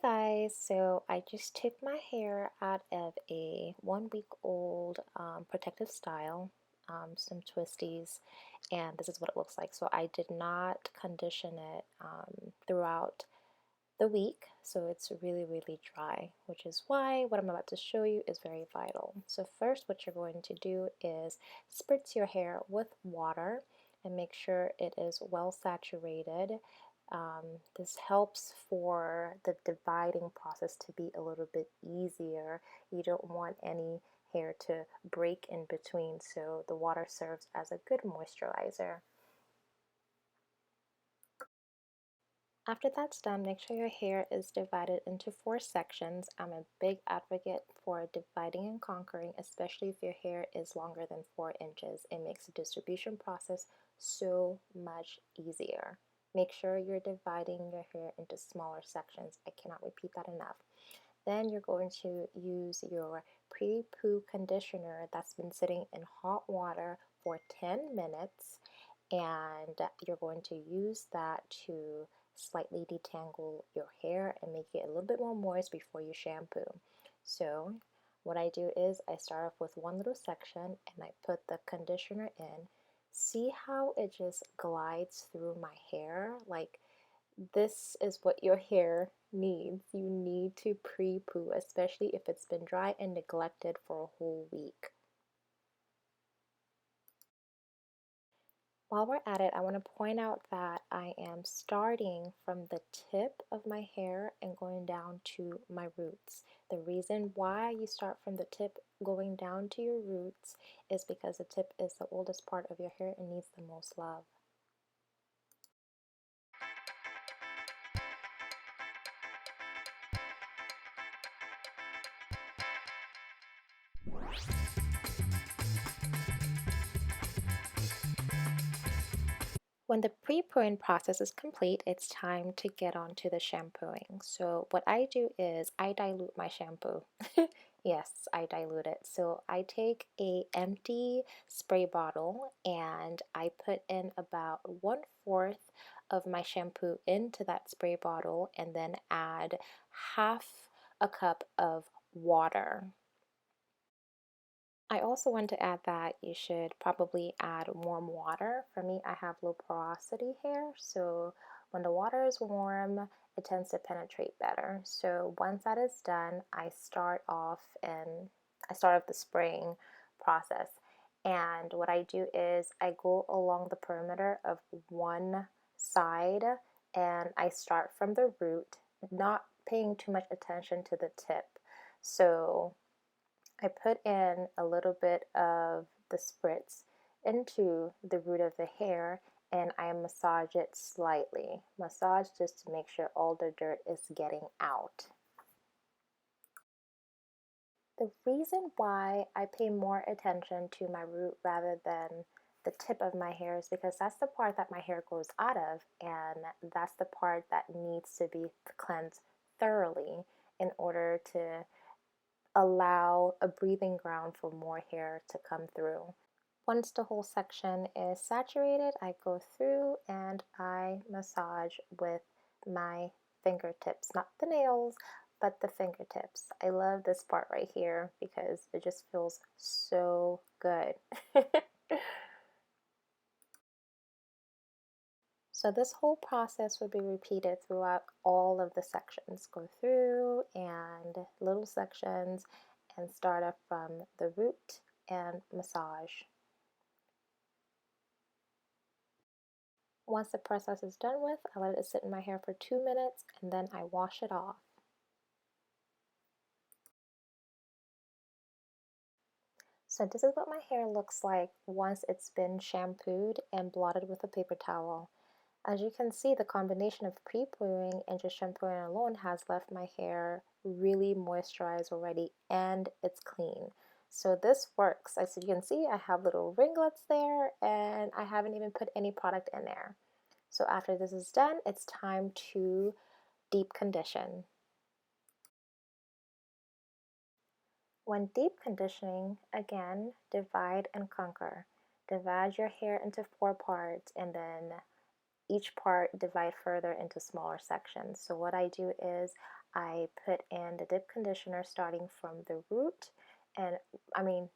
Guys, so I just took my hair out of a 1 week old protective style, some twisties, and this is what it looks like. So I did not condition it throughout the week, so it's really dry, which is why what I'm about to show you is very vital. So first, what you're going to do is spritz your hair with water and make sure it is well saturated. This helps for the dividing process to be a little bit easier. You don't want any hair to break in between, so the water serves as a good moisturizer. After that's done, make sure your hair is divided into 4 sections. I'm a big advocate for dividing and conquering, especially if your hair is longer than 4 inches. It makes the distribution process so much easier. Make sure you're dividing your hair into smaller sections. I cannot repeat that enough. Then you're going to use your pre-poo conditioner that's been sitting in hot water for 10 minutes, and you're going to use that to slightly detangle your hair and make it a little bit more moist before you shampoo. So what I do is I start off with one little section and I put the conditioner in. See how it just glides through my hair? Like, this is what your hair needs. You need to pre-poo, especially if it's been dry and neglected for a whole week. While we're at it, I want to point out that I am starting from the tip of my hair and going down to my roots. The reason why you start from the tip going down to your roots is because the tip is the oldest part of your hair and needs the most love. When the pre-pooing process is complete, it's time to get on to the shampooing. So what I do is I dilute my shampoo. Yes, I dilute it. So I take a empty spray bottle and I put in about 1/4 of my shampoo into that spray bottle and then add half a cup of water. I also want to add that you should probably add warm water. For me, I have low porosity hair, so when the water is warm, it tends to penetrate better. So once that is done, I start off the spraying process. And what I do is I go along the perimeter of one side and I start from the root, not paying too much attention to the tip. So I put in a little bit of the spritz into the root of the hair and I massage it slightly. Massage just to make sure all the dirt is getting out. The reason why I pay more attention to my root rather than the tip of my hair is because that's the part that my hair grows out of, and that's the part that needs to be cleansed thoroughly in order to allow a breathing ground for more hair to come through. Once the whole section is saturated, I go through and I massage with my fingertips, not the nails, but the fingertips. I love this part right here because it just feels so good. So this whole process would be repeated throughout all of the sections. Go through and little sections and start off from the root and massage. Once the process is done with, I let it sit in my hair for 2 minutes and then I wash it off. So this is what my hair looks like once it's been shampooed and blotted with a paper towel. As you can see, the combination of pre-pooing and just shampooing alone has left my hair really moisturized already and it's clean. So this works. As you can see, I have little ringlets there and I haven't even put any product in there. So after this is done, it's time to deep condition. When deep conditioning, again, divide and conquer. Divide your hair into 4 parts and then each part divide further into smaller sections. So what I do is I put in the dip conditioner starting from the root and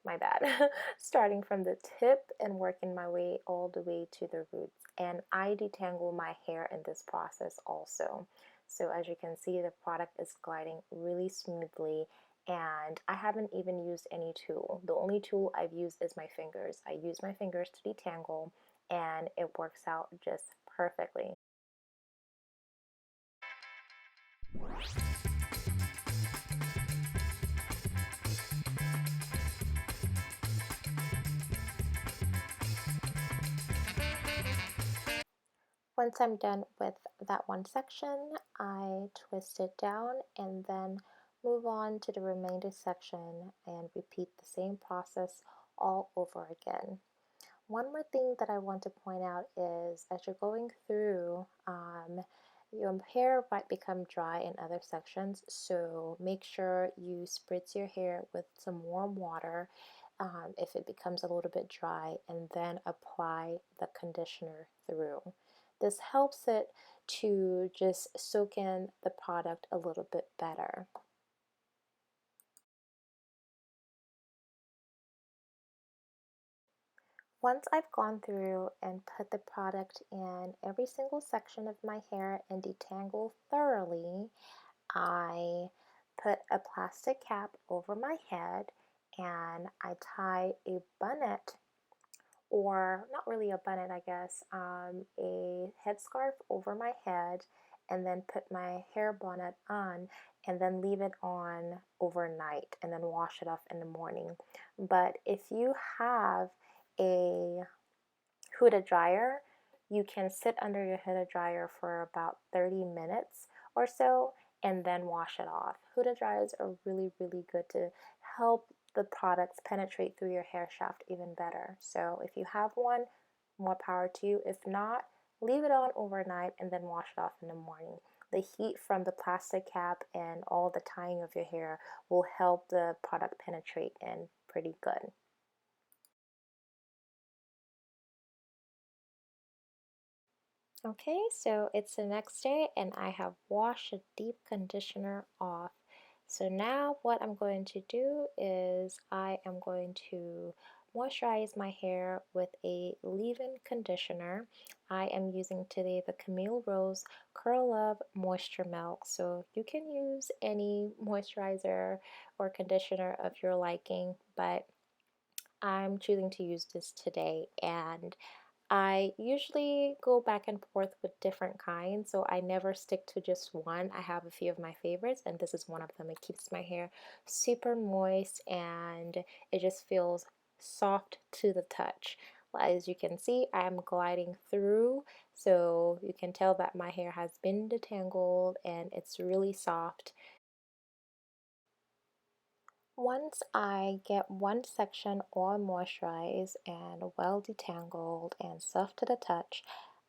my bad, starting from the tip and working my way all the way to the roots. And I detangle my hair in this process also. So as you can see, the product is gliding really smoothly, and I haven't even used any tool. The only tool I've used is my fingers. I use my fingers to detangle, and it works out just perfectly. Once I'm done with that one section, I twist it down and then move on to the remainder section and repeat the same process all over again. One more thing that I want to point out is as you're going through, your hair might become dry in other sections, so make sure you spritz your hair with some warm water if it becomes a little bit dry, and then apply the conditioner through. This helps it to just soak in the product a little bit better. Once I've gone through and put the product in every single section of my hair and detangle thoroughly, I put a plastic cap over my head and I tie a bonnet, or not really a bonnet, I guess, a headscarf over my head, and then put my hair bonnet on and then leave it on overnight and then wash it off in the morning. But if you have a Huda dryer, you can sit under your Huda dryer for about 30 minutes or so and then wash it off. Huda dryers are really, really good to help the products penetrate through your hair shaft even better. So if you have one, more power to you. If not, leave it on overnight and then wash it off in the morning. The heat from the plastic cap and all the tying of your hair will help the product penetrate in pretty good. Okay, so it's the next day and I have washed the deep conditioner off. So now what I'm going to do is I am going to moisturize my hair with a leave-in conditioner. I am using today the Camille Rose Curl Love Moisture Milk. So you can use any moisturizer or conditioner of your liking, but I'm choosing to use this today, and I usually go back and forth with different kinds, so I never stick to just one. I have a few of my favorites, and this is one of them. It keeps my hair super moist and it just feels soft to the touch. As you can see, I'm gliding through, so you can tell that my hair has been detangled and it's really soft. Once I get one section all moisturized and well detangled and soft to the touch,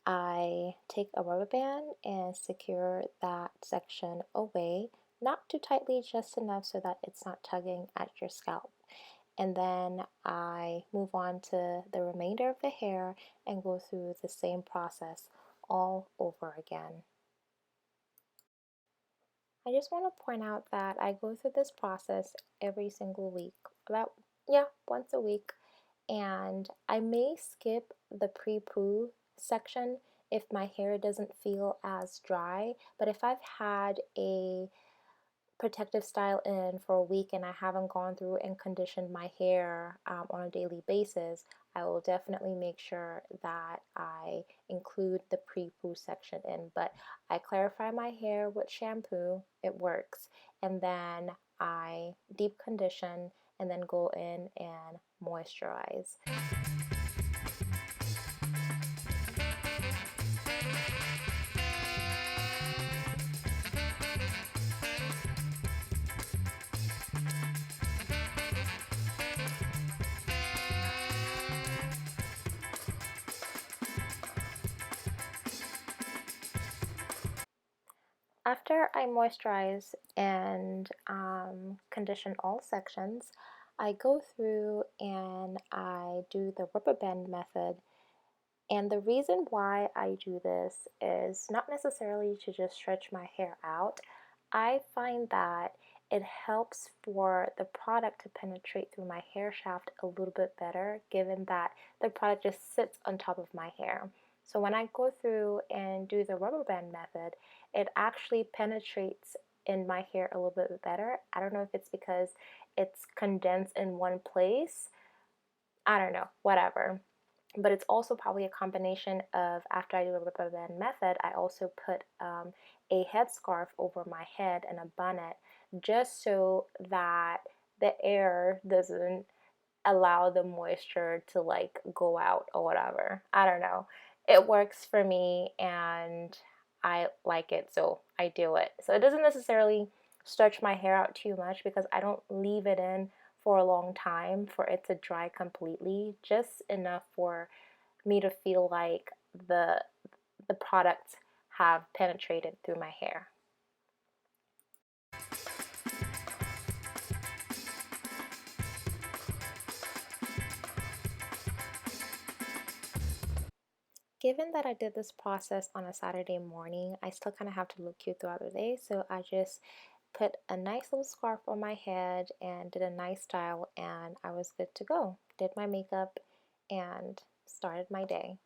I take a rubber band and secure that section away, not too tightly, just enough so that it's not tugging at your scalp. And then I move on to the remainder of the hair and go through the same process all over again. I just want to point out that I go through this process every single week, about, yeah, once a week, and I may skip the pre-poo section if my hair doesn't feel as dry, but if I've had a protective style in for a week and I haven't gone through and conditioned my hair on a daily basis, I will definitely make sure that I include the pre-poo section in. But I clarify my hair with shampoo, it works, and then I deep condition and then go in and moisturize. After I moisturize and condition all sections, I go through and I do the rubber band method. And the reason why I do this is not necessarily to just stretch my hair out. I find that it helps for the product to penetrate through my hair shaft a little bit better, given that the product just sits on top of my hair. So when I go through and do the rubber band method, it actually penetrates in my hair a little bit better. I don't know if it's because it's condensed in one place. I don't know, whatever. But it's also probably a combination of, after I do the rubber band method, I also put a headscarf over my head and a bonnet, just so that the air doesn't allow the moisture to like go out or whatever. I don't know. It works for me and I like it, so I do it. So it doesn't necessarily stretch my hair out too much because I don't leave it in for a long time for it to dry completely, just enough for me to feel like the products have penetrated through my hair. Given that I did this process on a Saturday morning, I still kind of have to look cute throughout the day, so I just put a nice little scarf on my head and did a nice style, and I was good to go. Did my makeup and started my day.